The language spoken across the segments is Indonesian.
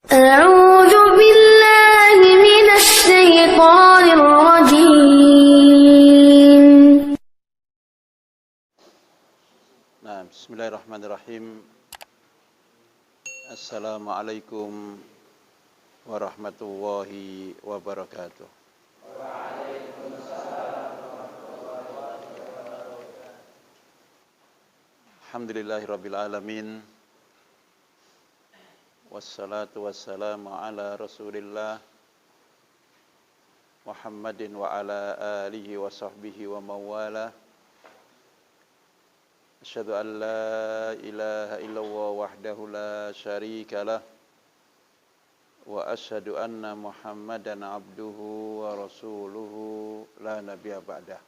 أعوذ بالله من الشيطان الرجيم. Bismillahirrahmanirrahim. Assalamualaikum warahmatullahi wabarakatuh. Alhamdulillahirabbil alamin. Wassalatu wassalamu ala Rasulillah Muhammadin wa ala alihi wa sahbihi wa mawala. Asyhadu an la ilaha illallah wahdahu la syarika lah wa asyhadu anna Muhammadan abduhu wa rasuluhu la nabiyya ba'dah.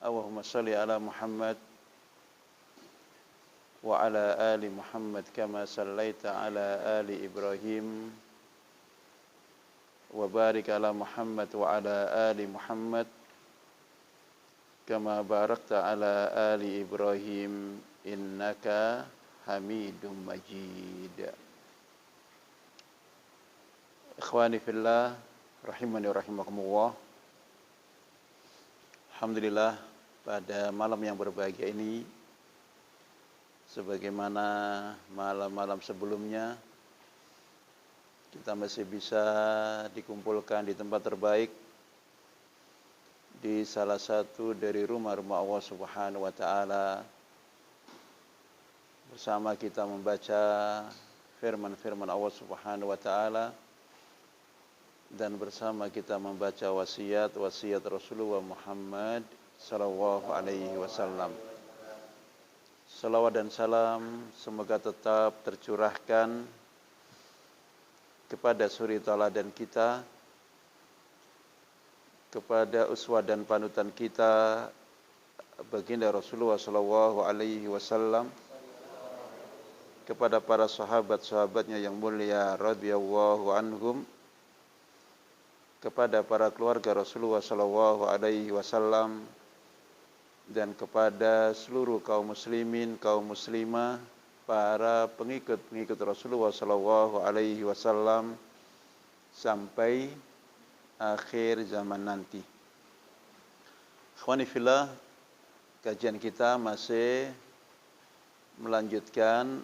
Allahumma shalli ala Muhammad wa ala ali Muhammad kama sallaita ala ali Ibrahim wa barik ala Muhammad wa ala ali Muhammad kama barakta ala ali Ibrahim innaka Hamidum Majid. Ikhwani fillah rahimani wa rahimakumullah. Alhamdulillah, pada malam yang berbahagia ini, sebagaimana malam-malam sebelumnya, kita masih bisa dikumpulkan di tempat terbaik, di salah satu dari rumah-rumah Allah Subhanahu wa taala, bersama kita membaca firman-firman Allah Subhanahu wa taala dan bersama kita membaca wasiat Rasulullah Muhammad sallallahu alaihi wasallam. Salawat dan salam semoga tetap tercurahkan kepada suri tauladan kita, kepada uswah dan panutan kita, baginda Rasulullah sallallahu alaihi wasallam, kepada para sahabat-sahabatnya yang mulia radhiyallahu anhum, kepada para keluarga Rasulullah sallallahu alaihi wasallam, dan kepada seluruh kaum muslimin, kaum muslimah, para pengikut-pengikut Rasulullah sallallahu alaihi wasallam sampai akhir zaman nanti. Ikhwani fillah, kajian kita masih melanjutkan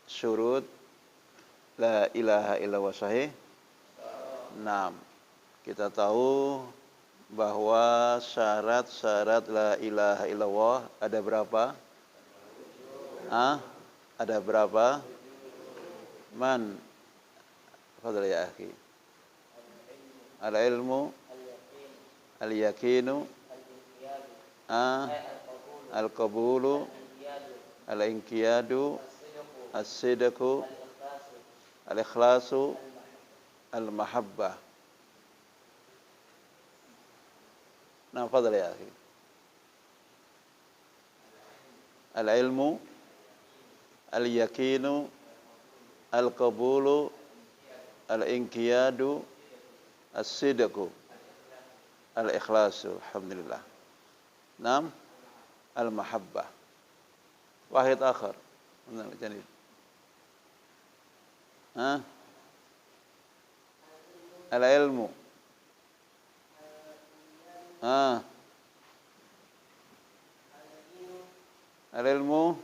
syurut la ilaha illallah sahih. Nah, kita tahu bahwa syarat-syarat la ilaha illallah ada berapa? Ada berapa? Man? Fadhal ya akhi. Al-ilmu, al-yakinu, al-qabulu, al-inqiyadu, as-sidqu, al-ikhlasu, al-mahabbah. Nah, fadhal ya akhi. Al-ilmu, al-yakinu, al-qabulu, al-inqiyadu, as-sidqu, al-ikhlasu. Alhamdulillah. Naam, al-mahabbah. Wahid akhar. Benar, janib. Al-ilmu. Al-ilmu.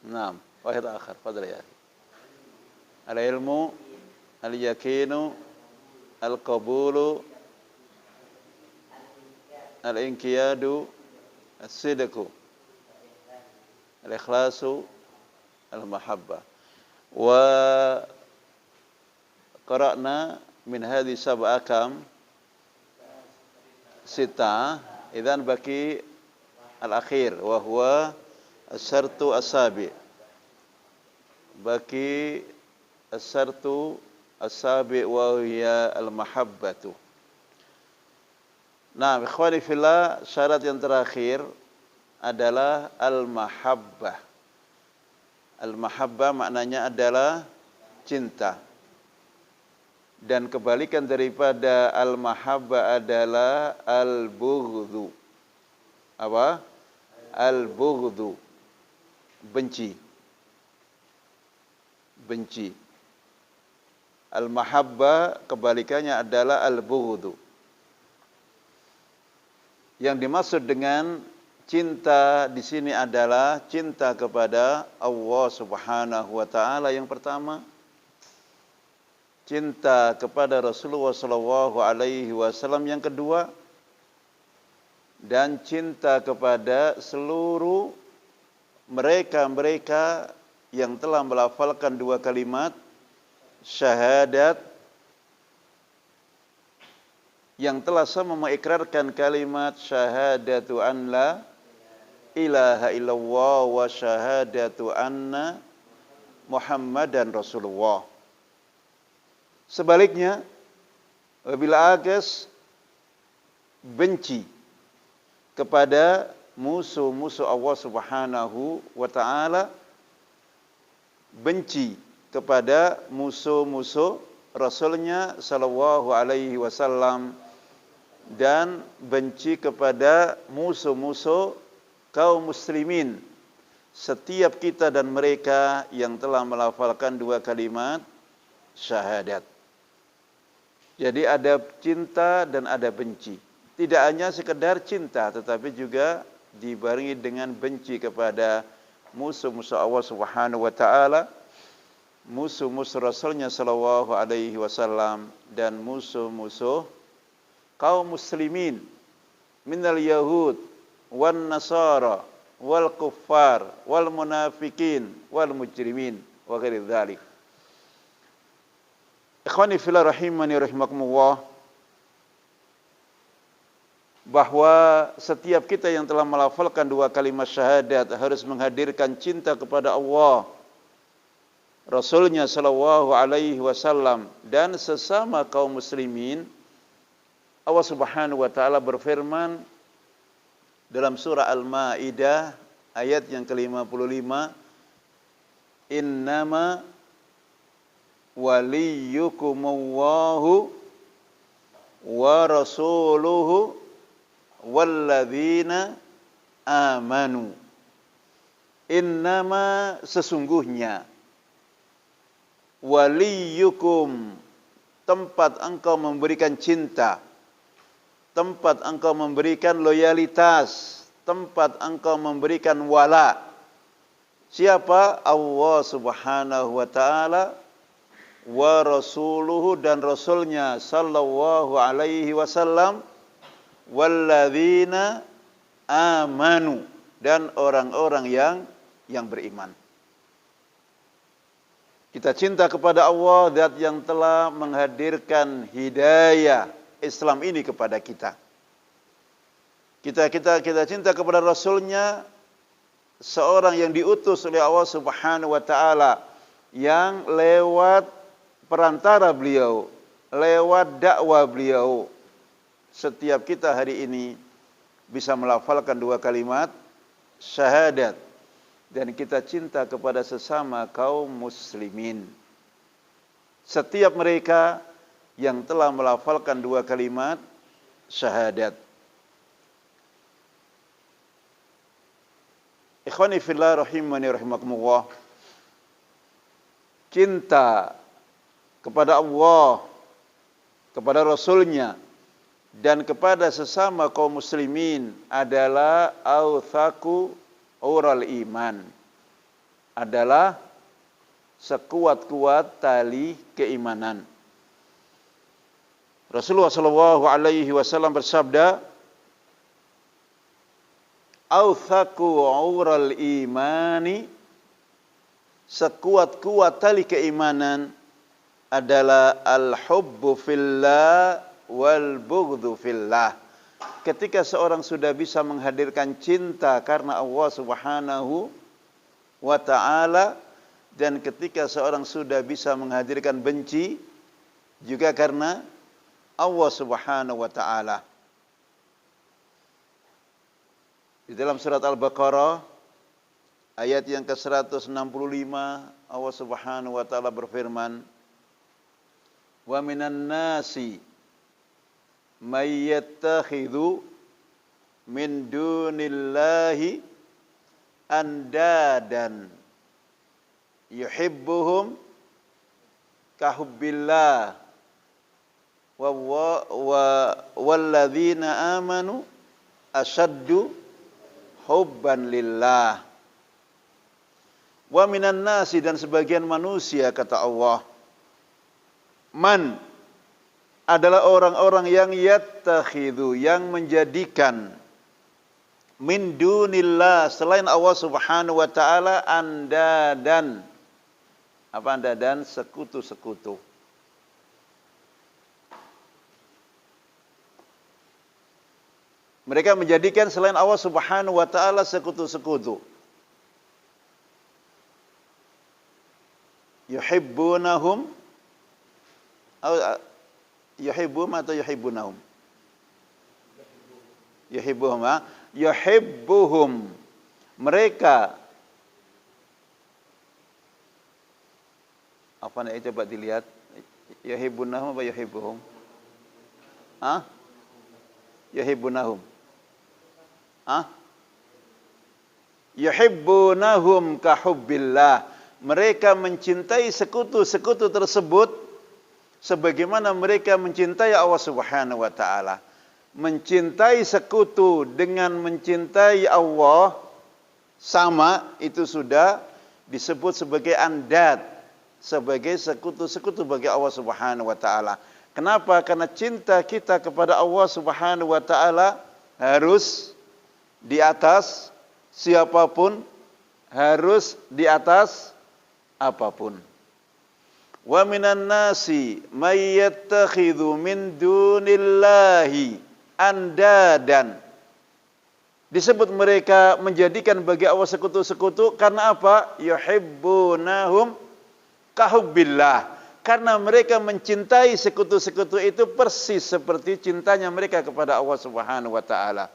Naam, wahid akhar. Fadhal ya akhi. Al-ilmu, al-yakinu, al-qabulu, al-inqiyadu, as-sidqu, al-ikhlasu, al-mahabbah. Wa qara'na min hadhihi sab'a akam sita, idzan baqi al-akhir wa huwa as-sartu as-sabi. Baqi as-sartu as-sabi wa hiya al-mahabbatu. Nah, ikhwani fillah, syarat yang terakhir adalah al-mahabbah. Al-mahabbah maknanya adalah cinta. Dan kebalikan daripada al-mahabbah adalah al-bughdhu. Apa? Al-bughdhu. Benci. Benci. Al-mahabbah kebalikannya adalah al-bughdhu. Yang dimaksud dengan cinta di sini adalah cinta kepada Allah Subhanahu wa taala yang pertama, cinta kepada Rasulullah sallallahu alaihi wasallam yang kedua, dan cinta kepada seluruh mereka-mereka yang telah melafalkan dua kalimat syahadat, yang telah sama mengikrarkan kalimat syahadatu an la ilaha illallah wa syahadatu anna Muhammadan Rasulullah. Sebaliknya, apabila agas benci kepada musuh-musuh Allah Subhanahu wa taala, benci kepada musuh-musuh Rasulnya sallallahu alaihi wasallam, dan benci kepada musuh-musuh kaum muslimin, setiap kita dan mereka yang telah melafalkan dua kalimat syahadat. Jadi ada cinta dan ada benci. Tidak hanya sekedar cinta, tetapi juga dibarengi dengan benci kepada musuh-musuh Allah Subhanahu wa taala, musuh-musuh Rasulnya sallallahu alaihi wasallam, dan musuh-musuh kaum muslimin minal yahud wan nasara wal kuffar wal munafikin wal mujrimin wa ghairi dzalik. Ikhwani fillah rahimani rahimakumullah, bahwa setiap kita yang telah melafalkan dua kalimat syahadat harus menghadirkan cinta kepada Allah, Rasulnya sallallahu alaihi wasallam, dan sesama kaum muslimin. Allah Subhanahu wa taala berfirman dalam surah Al-Maidah ayat yang ke-55, innama waliyukumullahu wa rasuluhu walladzina amanu. Innama sesungguhnya, waliyukum tempat engkau memberikan cinta, tempat engkau memberikan loyalitas, tempat engkau memberikan wala. Siapa? Allah Subhanahu wa taala, wa rasuluhu dan rasulnya sallallahu alaihi wasallam, walladzina amanu dan orang-orang yang beriman. Kita cinta kepada Allah, zat yang telah menghadirkan hidayah Islam ini kepada kita. Kita cinta kepada Rasulnya, seorang yang diutus oleh Allah Subhanahu wa taala, yang lewat perantara beliau, lewat dakwah beliau, setiap kita hari ini bisa melafalkan dua kalimat syahadat, dan kita cinta kepada sesama kaum muslimin. Setiap mereka yang telah melafalkan dua kalimat syahadat. Ikhwani fillah rahimani rahimakumullah, cinta kepada Allah, kepada Rasulnya, dan kepada sesama kaum muslimin adalah authaku ural iman, adalah sekuat-kuat tali keimanan. Rasulullah sallallahu alaihi wasallam bersabda, authaku ural imani, sekuat-kuat tali keimanan adalah al-hubbu fillah wal bughdhu fillah. Ketika seorang sudah bisa menghadirkan cinta karena Allah Subhanahu wa taala, dan ketika seorang sudah bisa menghadirkan benci juga karena Allah Subhanahu wa taala. Di dalam surat Al-Baqarah ayat yang ke-165, Allah Subhanahu wa taala berfirman, Wa minan nasi may yattakhidhu min dunillahi andadan yuhibbuhum kahubbillah walladzina amanu asyaddu hubban lillah. Wa minan nasi, dan sebagian manusia, kata Allah, man adalah orang-orang yang yattakhidhu, yang menjadikan min dunillah, selain Allah Subhanahu wa taala, andadan. Apa andadan? Sekutu-sekutu. Mereka menjadikan selain Allah Subhanahu wa taala sekutu-sekutu. Yuhibbunahum yuhibbum atau yuhibbunahum? Yuhibbuhum, yuhibbuhum. Mereka, apa nih, coba dilihat. Yuhibbunahum apa yuhibbuhum? Yuhibbunahum. Yuhibbunahum kahubbillah. Mereka mencintai sekutu-sekutu tersebut sebagaimana mereka mencintai Allah Subhanahu wa taala. Mencintai sekutu dengan mencintai Allah sama, itu sudah disebut sebagai andad, sebagai sekutu-sekutu bagi Allah Subhanahu wa taala. Kenapa? Karena cinta kita kepada Allah Subhanahu wa taala harus di atas siapapun, harus di atas apapun. Wa minan nasi may yattakhidhu min dunillahi andadan. Disebut mereka menjadikan bagi Allah sekutu-sekutu karena apa? Yuhibbunahum kahubbillah. Karena mereka mencintai sekutu-sekutu itu persis seperti cintanya mereka kepada Allah Subhanahu wa taala.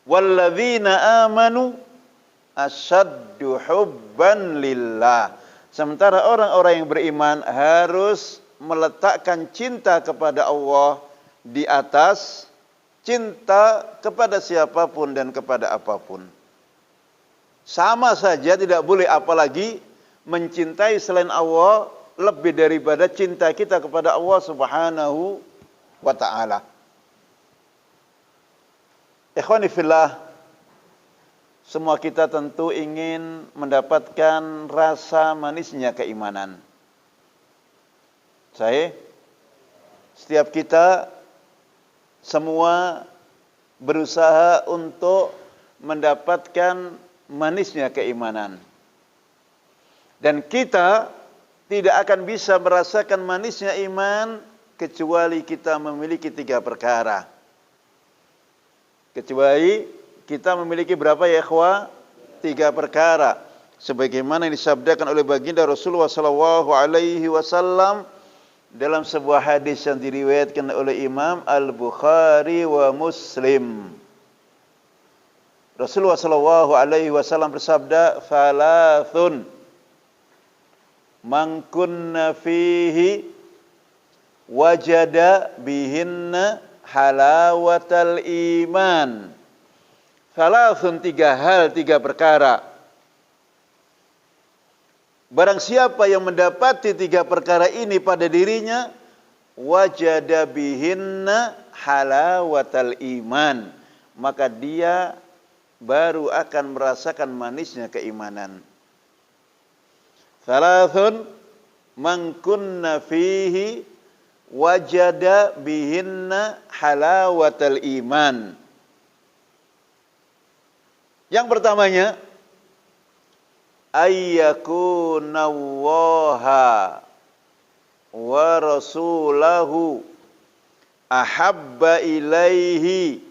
Walladzina amanu asyaddu hubban lillah. Sementara orang-orang yang beriman harus meletakkan cinta kepada Allah di atas cinta kepada siapapun dan kepada apapun. Sama saja, tidak boleh apalagi mencintai selain Allah lebih daripada cinta kita kepada Allah Subhanahu wa ta'ala. Ikhwani fillah, semua kita tentu ingin mendapatkan rasa manisnya keimanan. Setiap kita semua berusaha untuk mendapatkan manisnya keimanan. Dan kita tidak akan bisa merasakan manisnya iman kecuali kita memiliki 3 perkara. Kecuali kita memiliki berapa ya ikhwah? 3 perkara. Sebagaimana yang disabdakan oleh baginda Rasulullah sallallahu alaihi wasallam dalam sebuah hadis yang diriwayatkan oleh Imam Al-Bukhari wa Muslim. Rasulullah sallallahu alaihi wasallam bersabda, "Thalathun man kunna fihi wajada bihinna halawatal iman." Thalathun, 3 hal, 3 perkara. Barang siapa yang mendapati 3 perkara ini pada dirinya, wajada bihinna halawatal iman, maka dia baru akan merasakan manisnya keimanan. Thalathun man kunna fihi wajada bihinna halawatal iman. Yang pertamanya, ayyakunallaha wa rasulahu ahabba ilaihi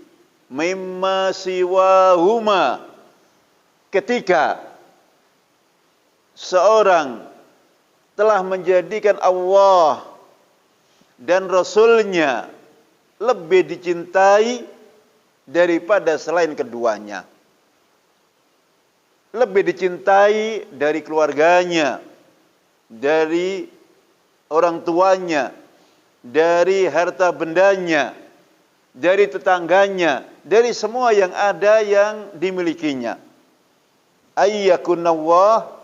mimma siwahuma. Ketika seorang telah menjadikan Allah dan Rasulnya lebih dicintai daripada selain keduanya, lebih dicintai dari keluarganya, dari orang tuanya, dari harta bendanya, dari tetangganya, dari semua yang ada yang dimilikinya. Ayyakunallah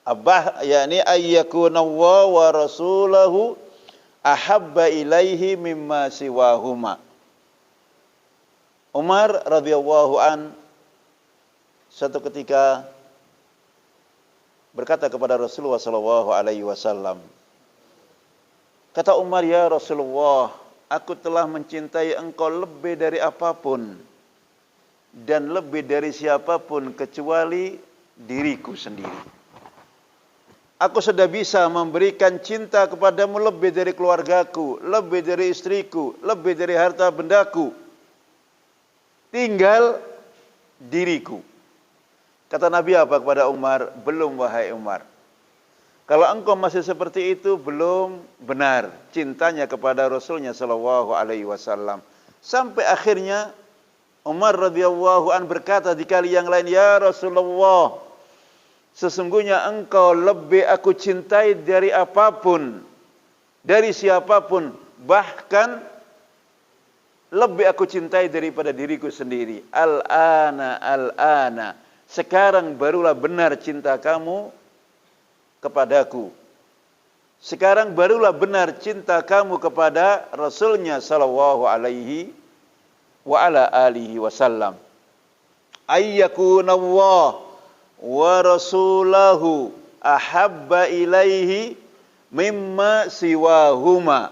ayyakunallah wa rasulahu ahabba ilaihi mimma siwahuma. Umar radhiyallahu an satu ketika berkata kepada Rasulullah sallallahu alaihi wasallam, kata Umar, ya Rasulullah, aku telah mencintai engkau lebih dari apapun dan lebih dari siapapun kecuali diriku sendiri. Aku sudah bisa memberikan cinta kepadamu lebih dari keluargaku, lebih dari istriku, lebih dari harta bendaku. Tinggal diriku. Kata Nabi apa kepada Umar? Belum, wahai Umar. Kalau engkau masih seperti itu, belum benar cintanya kepada Rasulnya sallallahu alaihi wasallam. Sampai akhirnya Umar radhiyallahu an berkata di kali yang lain, ya Rasulullah, sesungguhnya engkau lebih aku cintai dari apapun, dari siapapun, bahkan lebih aku cintai daripada diriku sendiri. Al-ana, sekarang barulah benar cinta kamu kepadaku. Sekarang barulah benar cinta kamu kepada Rasulnya sallallahu alaihi wa ala alihi wasallam. Ayyakunallah wa rasulahu ahabba ilaihi mimma siwahuma.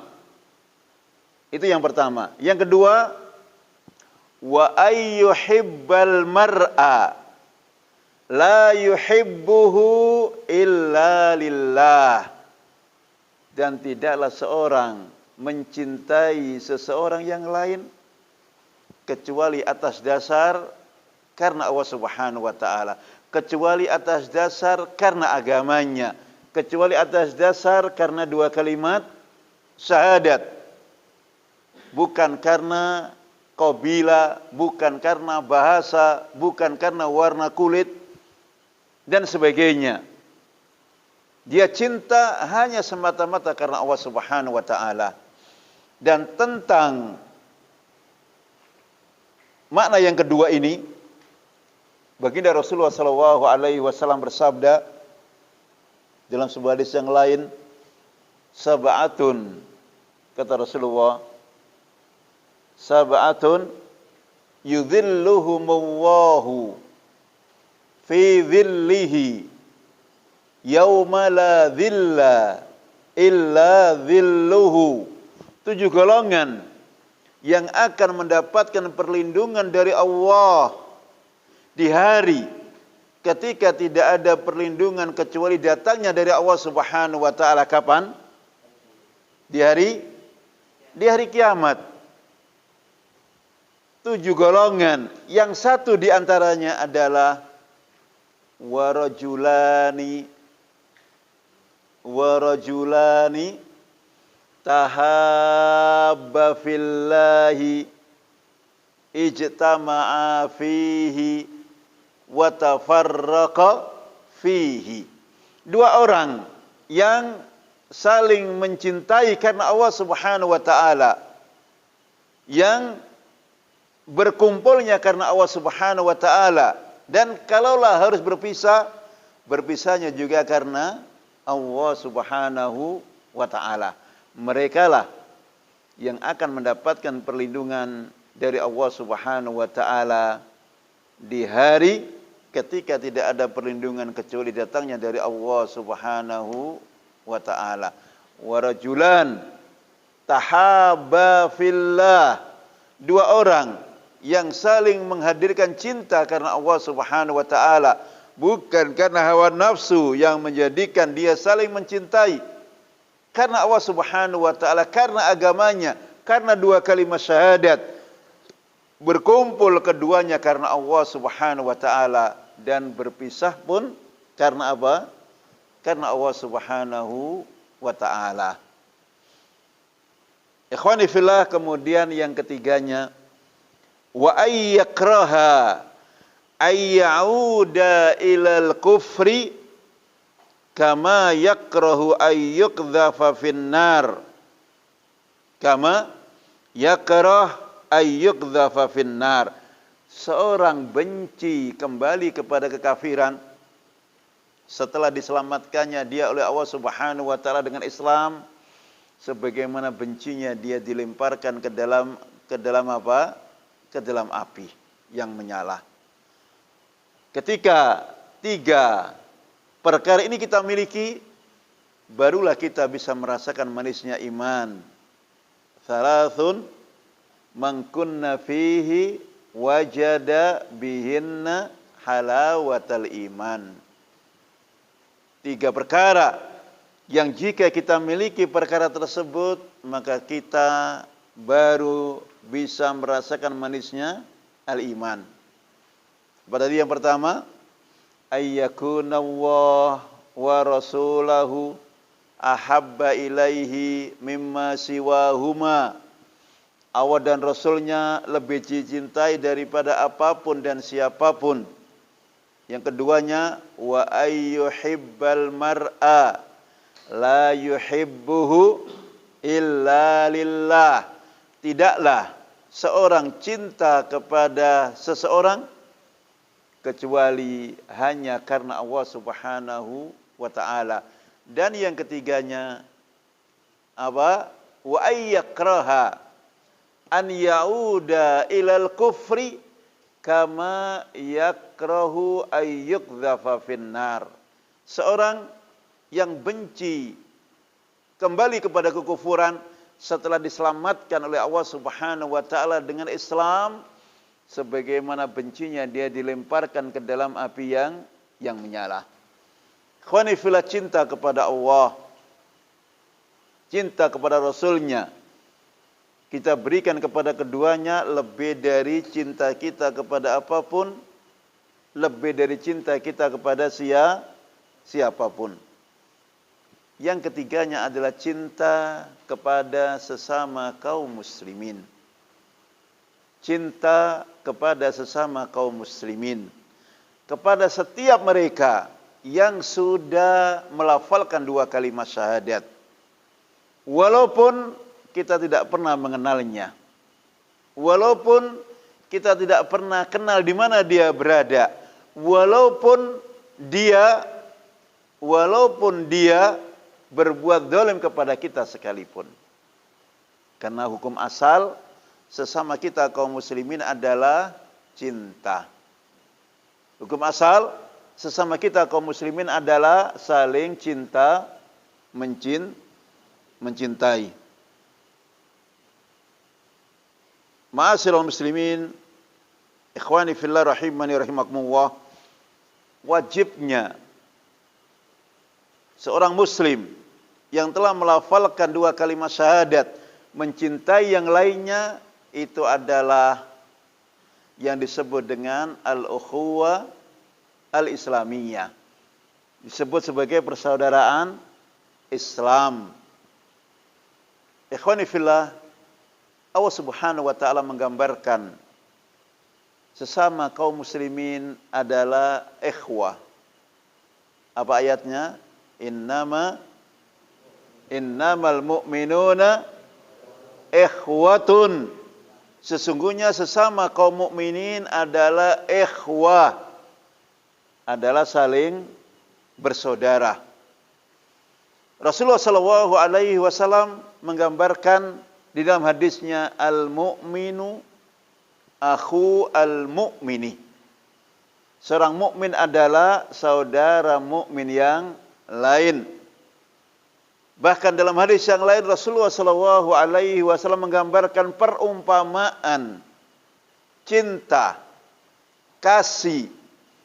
Itu yang pertama. Yang kedua, wa ayyuhibbal mar'a la yuhibbuhu illa lillah. Dan tidaklah seorang mencintai seseorang yang lain kecuali atas dasar karena Allah Subhanahu wa taala, kecuali atas dasar karena agamanya, kecuali atas dasar karena dua kalimat syahadat, bukan karena qabilah, bukan karena bahasa, bukan karena warna kulit dan sebagainya. Dia cinta hanya semata-mata karena Allah Subhanahu wa taala. Dan tentang makna yang kedua ini, baginda Rasulullah sallallahu alaihi wasallam bersabda dalam sebuah hadis yang lain, sab'atun, kata Rasulullah, sab'atun yudhilluhumullahu fi dhillihi yauma la dhilla illa dhilluhu. 7 golongan yang akan mendapatkan perlindungan dari Allah di hari ketika tidak ada perlindungan kecuali datangnya dari Allah Subhanahu wa taala. Kapan? Di hari kiamat. 7 golongan, yang satu di antaranya adalah warajulani tahabba fillahi ijtama'a fihi wa tafarraqa fihi. 2 orang yang saling mencintai karena Allah Subhanahu wa taala, yang berkumpulnya karena Allah Subhanahu wa taala, dan kalaulah harus berpisah, berpisahnya juga karena Allah Subhanahu wa taala. Merekalah yang akan mendapatkan perlindungan dari Allah Subhanahu wa taala di hari ketika tidak ada perlindungan kecuali datangnya dari Allah Subhanahu wa taala. Wa rajulan tahabba fillah, 2 orang yang saling menghadirkan cinta karena Allah Subhanahu wa taala, bukan karena hawa nafsu yang menjadikan dia saling mencintai, karena Allah Subhanahu wa taala, karena agamanya, karena 2 kalimat syahadat. Berkumpul keduanya karena Allah Subhanahu wa taala, dan berpisah pun karena apa? Karena Allah Subhanahu wa taala. Ikhwani fillah, kemudian yang ketiganya, wa ayyakraha ayyauda ilal kufri kama yakrahu ayyukdhafa finnar. Kama yakrah ayyukdhafa finnar. Seorang benci kembali kepada kekafiran setelah diselamatkannya dia oleh Allah Subhanahu wa taala dengan Islam, sebagaimana bencinya dia dilemparkan ke dalam apa? Ke dalam api yang menyala. Ketika 3 perkara ini kita miliki, barulah kita bisa merasakan manisnya iman. Thalathun man kunna fihi wajada bihinna halawatal iman. 3 perkara yang jika kita miliki perkara tersebut, maka kita baru bisa merasakan manisnya al-iman. Pada yang pertama, ayyakunallah wa rasulahu ahabba ilaihi mimma siwahuma. Allah dan Rasulnya lebih dicintai daripada apapun dan siapapun. Yang keduanya, wa ayyuhibbal mar'a la yuhibbuhu illa lillah. Tidaklah seorang cinta kepada seseorang kecuali hanya karena Allah Subhanahu wa taala. Dan yang ketiganya apa? Wa ayyakraha an yauda ilal kufri kama yakrahu ayyukdhafa finnar. Seorang yang benci kembali kepada kekufuran setelah diselamatkan oleh Allah Subhanahu wa taala dengan Islam, sebagaimana bencinya dia dilemparkan ke dalam api yang menyala. Ikhwani fillah, cinta kepada Allah, cinta kepada Rasulnya, kita berikan kepada keduanya lebih dari cinta kita kepada apapun, lebih dari cinta kita kepada siapapun. Yang ketiganya adalah cinta kepada sesama kaum muslimin. Cinta kepada sesama kaum muslimin, kepada setiap mereka yang sudah melafalkan 2 kalimat syahadat, walaupun kita tidak pernah mengenalnya, walaupun kita tidak pernah kenal di mana dia berada, walaupun dia berbuat zalim kepada kita sekalipun. Karena hukum asal sesama kita kaum muslimin adalah cinta. Hukum asal sesama kita kaum muslimin adalah saling cinta, mencintai. Ma'asyiral muslimin, ikhwani fillah rahimani rahimakumullah, wajibnya seorang muslim yang telah melafalkan 2 kalimat syahadat mencintai yang lainnya, itu adalah yang disebut dengan al-ukhuwah al-islamiyah, disebut sebagai persaudaraan Islam. Ikhwani fillah, Allah Subhanahu wa taala menggambarkan sesama kaum muslimin adalah ikhwah. Apa ayatnya? Innamal mu'minuna ikhwatun. Sesungguhnya sesama kaum mukminin adalah ikhwah, adalah saling bersaudara. Rasulullah sallallahu alaihi wasallam menggambarkan di dalam hadisnya, al-mu'minu akhu al-mu'mini. Seorang mukmin adalah saudara mukmin yang lain. Bahkan dalam hadis yang lain Rasulullah sallallahu alaihi wasallam menggambarkan perumpamaan cinta, kasih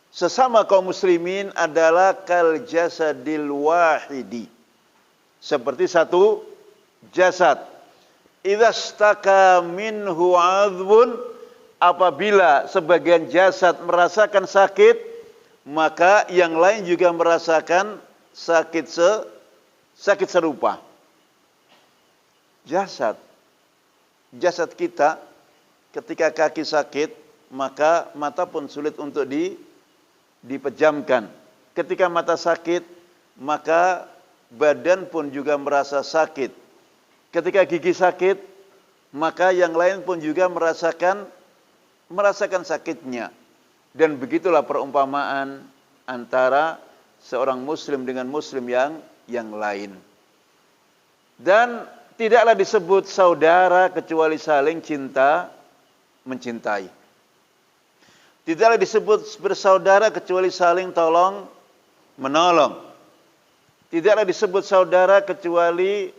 sesama kaum muslimin adalah kal jasadil wahidi. Seperti satu jasad. Idza staka minhu 'adhbun, apabila sebagian jasad merasakan sakit, maka yang lain juga merasakan sakit serupa. Jasad kita ketika kaki sakit, maka mata pun sulit untuk dipejamkan. Ketika mata sakit, maka badan pun juga merasa sakit. Ketika gigi sakit, maka yang lain pun juga merasakan sakitnya. Dan begitulah perumpamaan antara seorang muslim dengan muslim yang lain. Dan tidaklah disebut saudara kecuali saling cinta mencintai. Tidaklah disebut bersaudara kecuali saling tolong menolong. Tidaklah disebut saudara kecuali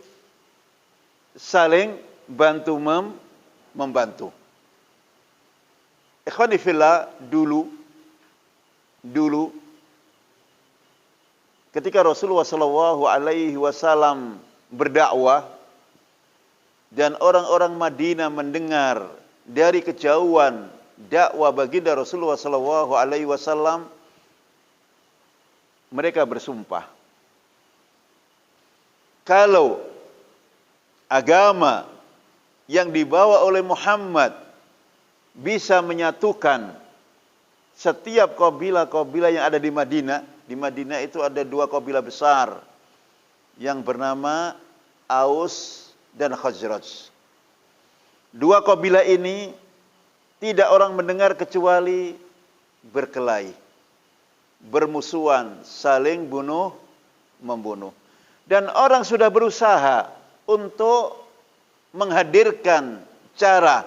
saling bantu membantu. Ikhwani fillah, dulu ketika Rasulullah sallallahu alaihi wasallam berdakwah dan orang-orang Madinah mendengar dari kejauhan dakwah baginda Rasulullah sallallahu alaihi wasallam, mereka bersumpah kalau agama yang dibawa oleh Muhammad bisa menyatukan setiap kabilah-kabilah yang ada di Madinah. Di Madinah itu ada 2 kabilah besar yang bernama Aus dan Khazraj. 2 kabilah ini tidak orang mendengar kecuali berkelahi, bermusuhan, saling membunuh. Dan orang sudah berusaha untuk menghadirkan cara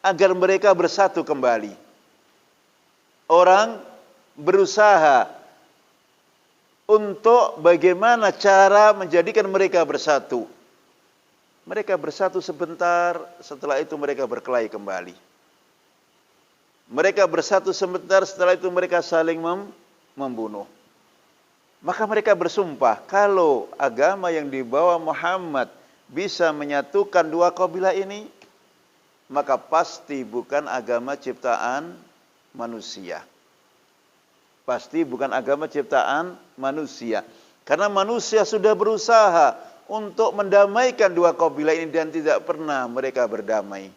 agar mereka bersatu kembali. Orang berusaha untuk bagaimana cara menjadikan mereka bersatu. Mereka bersatu sebentar, setelah itu mereka berkelahi kembali. Mereka bersatu sebentar, setelah itu mereka saling membunuh. Maka mereka bersumpah, kalau agama yang dibawa Muhammad bisa menyatukan 2 kabilah ini, maka pasti bukan agama ciptaan manusia. Pasti bukan agama ciptaan manusia. Karena manusia sudah berusaha untuk mendamaikan 2 kabilah ini dan tidak pernah mereka berdamai.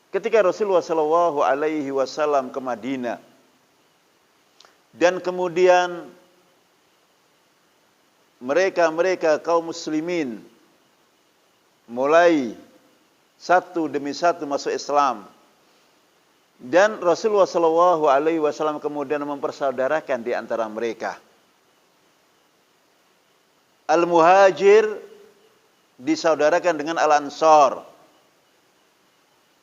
Ketika Rasulullah sallallahu alaihi wasallam ke Madinah dan kemudian mereka kaum muslimin mulai satu demi satu masuk Islam, dan Rasulullah sallallahu alaihi wasallam kemudian mempersaudarakan di antara mereka. Al-Muhajir disaudarakan dengan Al-Ansar.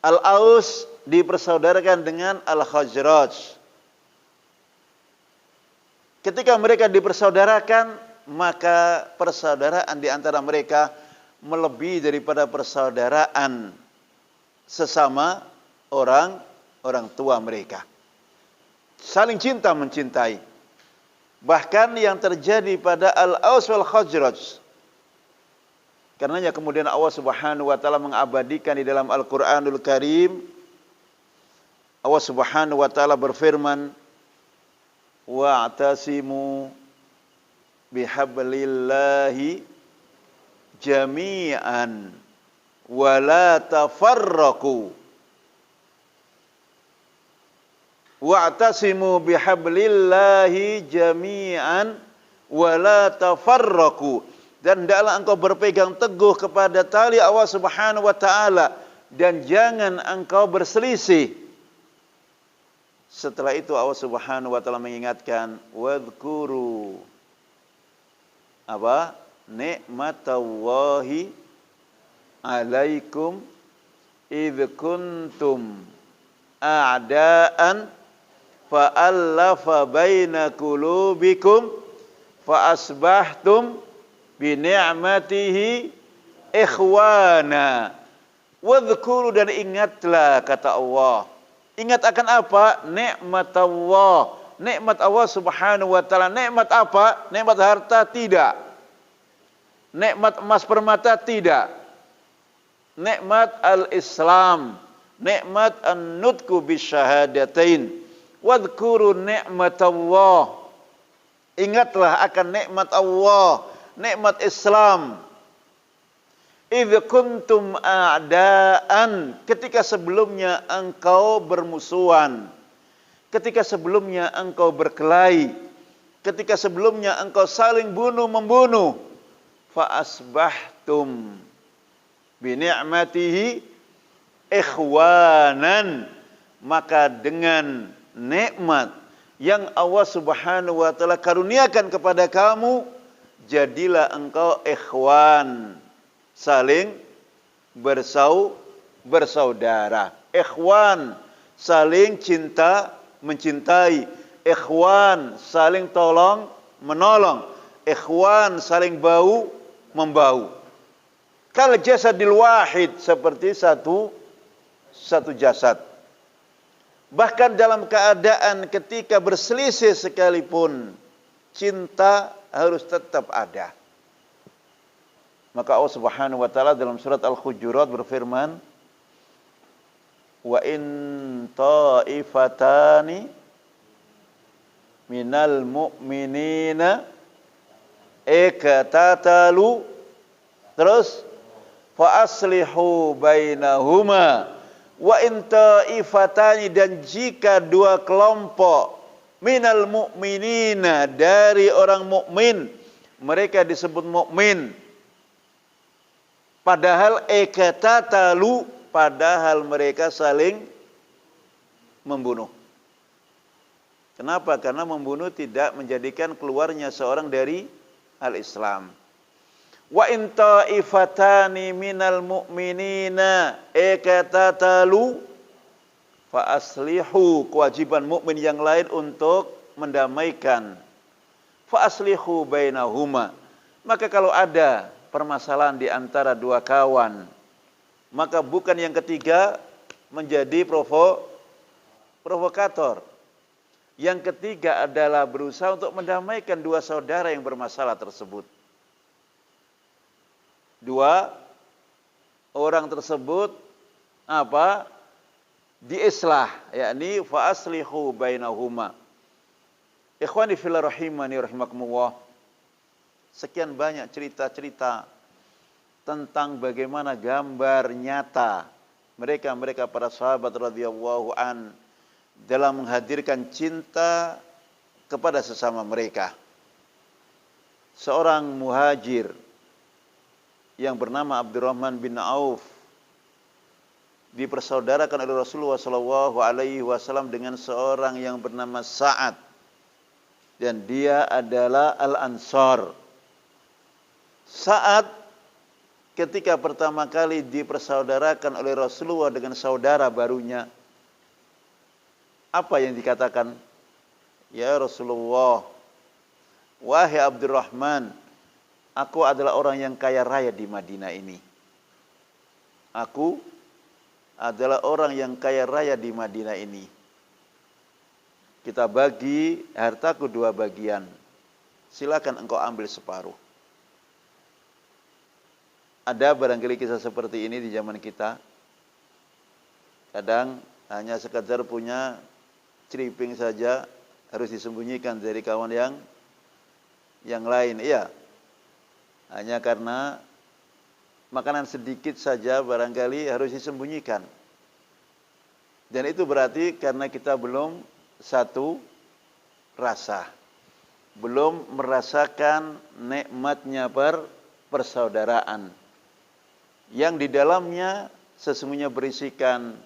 Al-Aus dipersaudarakan dengan Al-Khazraj. Ketika mereka dipersaudarakan, maka persaudaraan di antara mereka melebihi daripada persaudaraan sesama orang tua mereka. Saling cinta mencintai. Bahkan yang terjadi pada Al-Aus wal Khazraj. Karenanya kemudian Allah Subhanahu wa taala mengabadikan di dalam Al-Qur'anul Karim. Allah Subhanahu wa taala berfirman, wa'tasimu bihablillahi jami'an wa la tafarraqu. Wa'tasimu bihablillahi jami'an wa la tafarraqu. Dan hendaklah engkau berpegang teguh kepada tali Allah Subhanahu wa taala dan jangan engkau berselisih. Setelah itu Allah Subhanahu wa taala mengingatkan, wadhkuru apa? Nikmatallahi alaikum idh kuntum a'daan fa'allafa baina qulubikum fa asbahtum bi ni'matihi ikhwana. Wadhkuru, dan ingatlah, kata Allah. Ingat akan apa? Nikmat Allah. Nikmat Allah Subhanahu wa taala. Nikmat apa? Nikmat harta? Tidak. Nikmat emas permata? Tidak. Nikmat al-Islam. Nikmat an-nutku bisyahadatain. Wadhkuru nikmat Allah. Ingatlah akan nikmat Allah, nikmat Islam. Idh kuntum a'daan, ketika sebelumnya engkau bermusuhan, ketika sebelumnya engkau berkelahi. ketika sebelumnya engkau saling bunuh-membunuh, fa asbahtum bi ni'matihi ikhwanan, maka dengan nikmat yang Allah Subhanahu wa taala karuniakan kepada kamu, jadilah engkau ikhwan, saling bersaudara. Ikhwan, saling cinta mencintai. Ikhwan, saling tolong menolong. Ikhwan, saling bau membau. Kal jasadil wahid, seperti satu jasad. Bahkan dalam keadaan ketika berselisih sekalipun, cinta harus tetap ada. Maka Allah Subhanahu wa taala dalam surat Al-Hujurat berfirman, wa in ta'ifatani minal mu'minina iqtatalu, terus fa aslihu bainahuma wa in ta'ifatani, dan jika dua kelompok minal mu'minina, dari orang mukmin, mereka disebut mukmin, padahal iqtatalu, padahal mereka saling membunuh. Kenapa? Karena membunuh tidak menjadikan keluarnya seorang dari al-Islam. Wa in ta'ifatani minal mu'minina iqtatalu fa aslihu, kewajiban mukmin yang lain untuk mendamaikan. Fa aslihu bainahuma, maka kalau ada permasalahan di antara dua kawan, maka bukan yang ketiga menjadi provokator. Yang ketiga adalah berusaha untuk mendamaikan dua saudara yang bermasalah tersebut. Dua orang tersebut diislah, yakni fa aslihu bainahuma. Ikhwani fillah rahimani rahimakumullah. Sekian banyak cerita-cerita tentang bagaimana gambar nyata mereka para sahabat radhiyallahu an dalam menghadirkan cinta kepada sesama mereka. Seorang muhajir yang bernama Abdurrahman bin Auf dipersaudarakan oleh Rasulullah sallallahu alaihi wasallam dengan seorang yang bernama Sa'ad, dan dia adalah Al-Ansar. Sa'ad ketika pertama kali dipersaudarakan oleh Rasulullah dengan saudara barunya, apa yang dikatakan? Ya Rasulullah, wahai Abdurrahman, aku adalah orang yang kaya raya di Madinah ini. Aku adalah orang yang kaya raya di Madinah ini. Kita bagi hartaku dua bagian. Silakan engkau ambil separuh. Ada barangkali kisah seperti ini di zaman kita. Kadang hanya sekadar punya ceriping saja harus disembunyikan dari kawan yang lain. Iya. Hanya karena makanan sedikit saja barangkali harus disembunyikan. Dan itu berarti karena kita belum satu rasa. Belum merasakan nikmatnya persaudaraan. Yang di dalamnya sesungguhnya berisikan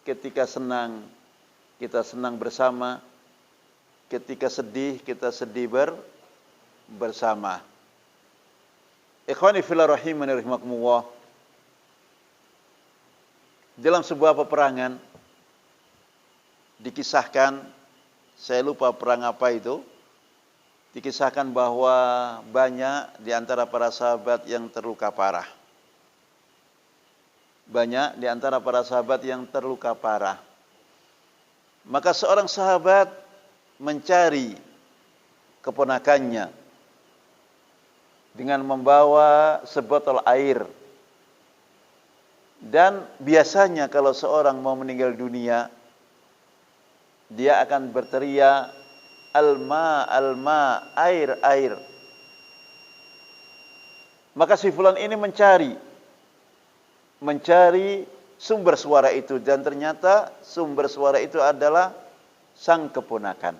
ketika senang, kita senang bersama. Ketika sedih, kita sedih bersama. Ikhwani fillah rahimani rahimakumullah. Dalam sebuah peperangan dikisahkan, saya lupa perang apa itu, dikisahkan bahwa banyak di antara para sahabat yang terluka parah. Banyak di antara para sahabat yang terluka parah. Maka seorang sahabat mencari keponakannya dengan membawa sebotol air. Dan biasanya kalau seorang mau meninggal dunia, dia akan berteriak, alma, alma, air, air. Maka si fulan ini mencari sumber suara itu, dan ternyata sumber suara itu adalah sang keponakan.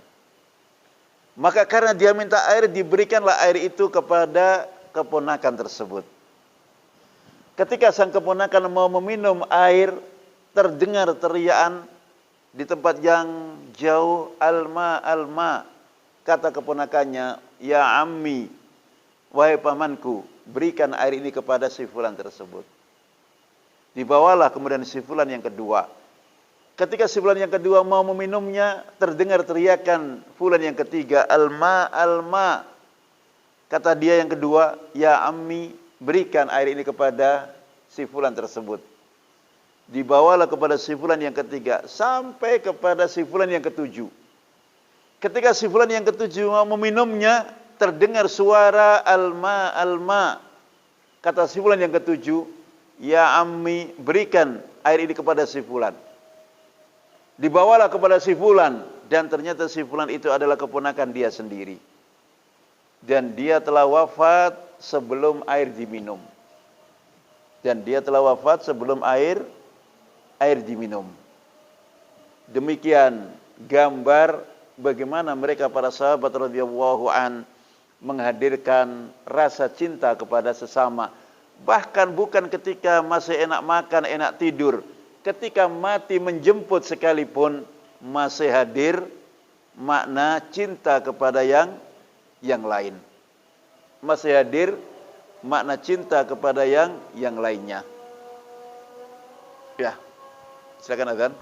Maka karena dia minta air, diberikanlah air itu kepada keponakan tersebut. Ketika sang keponakan mau meminum air, terdengar teriakan di tempat yang jauh, alma, alma. Kata keponakannya, ya ammi, wahai pamanku, berikan air ini kepada si fulan tersebut. Dibawalah kemudian si fulan yang kedua. Ketika si fulan yang kedua mau meminumnya, terdengar teriakan fulan yang ketiga, alma, alma. Kata dia yang kedua, ya ammi, berikan air ini kepada si fulan tersebut. Dibawalah kepada si fulan yang ketiga, sampai kepada si fulan yang ketujuh. Ketika si fulan yang ketujuh mau meminumnya, terdengar suara alma, alma. Kata si fulan yang ketujuh, ya ammi, berikan air ini kepada si fulan. Dibawalah kepada si fulan, dan ternyata si fulan itu adalah keponakan dia sendiri. Dan dia telah wafat sebelum air diminum. Dan dia telah wafat sebelum air diminum. Demikian gambar bagaimana mereka para sahabat radhiyallahu an menghadirkan rasa cinta kepada sesama. Bahkan bukan ketika masih enak makan, enak tidur. Ketika mati menjemput sekalipun masih hadir makna cinta kepada yang lain. Masih hadir makna cinta kepada yang lainnya. Ya, silakan azan.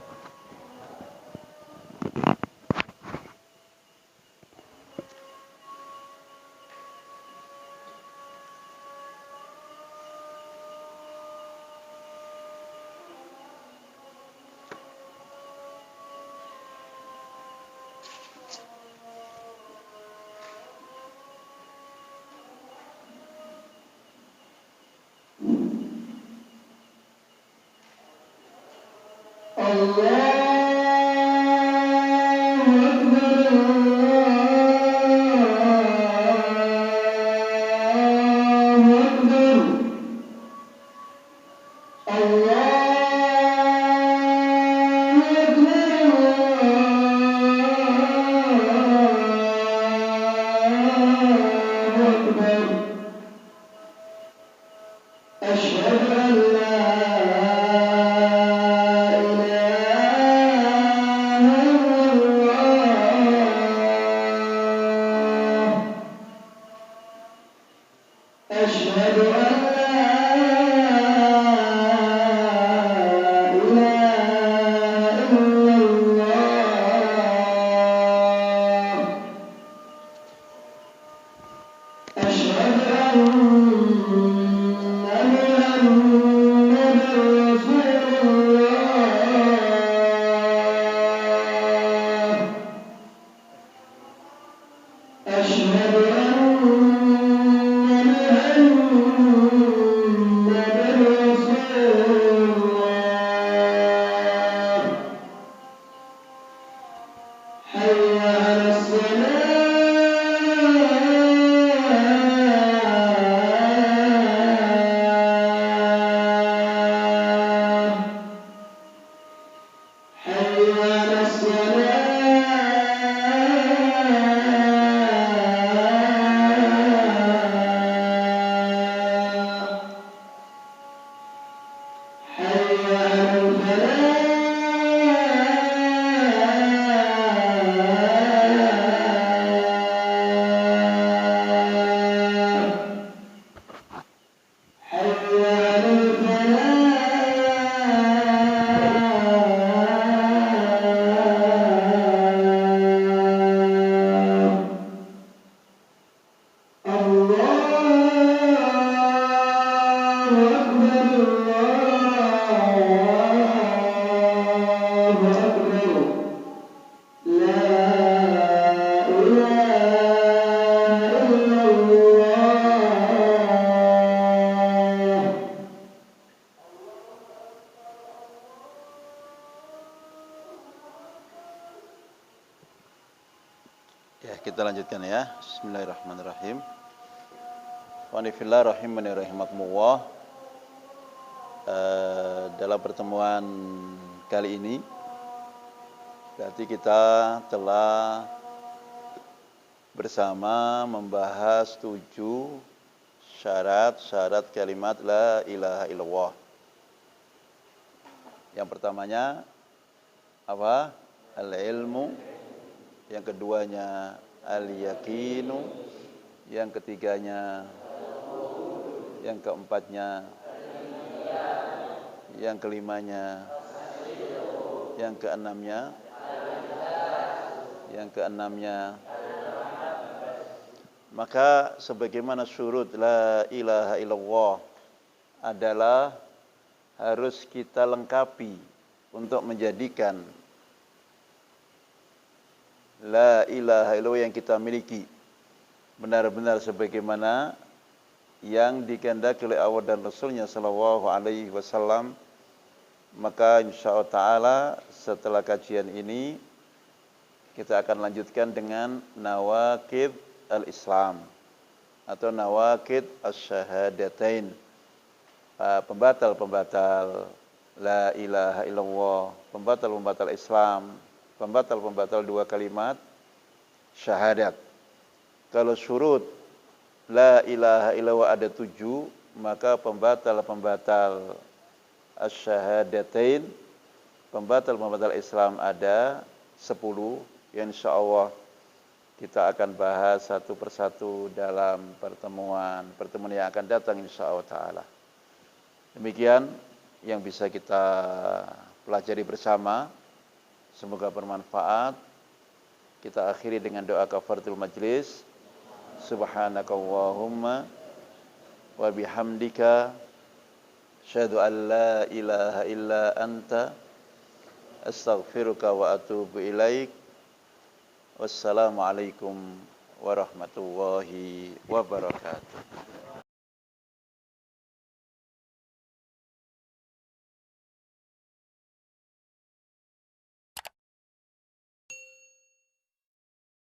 Ya, kita lanjutkan ya. Bismillahirrahmanirrahim. Wa nifillah rahimani rahimakumullah. Dalam pertemuan kali ini berarti kita telah bersama membahas 7 syarat-syarat kalimat la ilaha illallah. Yang pertamanya apa? Al-ilmu. Yang keduanya al-yakinu. Yang ketiganya, yang keempatnya, yang kelimanya, yang keenamnya, maka sebagaimana syurut la ilaha illallah adalah harus kita lengkapi untuk menjadikan la ilaha illallah yang kita miliki benar-benar sebagaimana yang dikehendaki oleh Allah dan Rasulnya sallallahu alaihi wasallam. Maka insyaallah taala setelah kajian ini kita akan lanjutkan dengan nawaqid al-Islam atau nawaqid asy-syahadatain, pembatal-pembatal la ilaha illallah, pembatal-pembatal Islam, pembatal-pembatal 2 kalimat syahadat. Kalau syurut la ilaha illallah ada 7, maka pembatal-pembatal asy-syahadatain, pembatal-pembatal Islam ada 10. Insyaallah kita akan bahas satu persatu dalam pertemuan yang akan datang insyaallah taala. Demikian yang bisa kita pelajari bersama. Semoga bermanfaat. Kita akhiri dengan doa kafaratul majlis. Subhanakallahumma wa bihamdika asyhadu an la ilaha illa anta astaghfiruka wa atubu ilaik. Wassalamualaikum warahmatullahi wabarakatuh.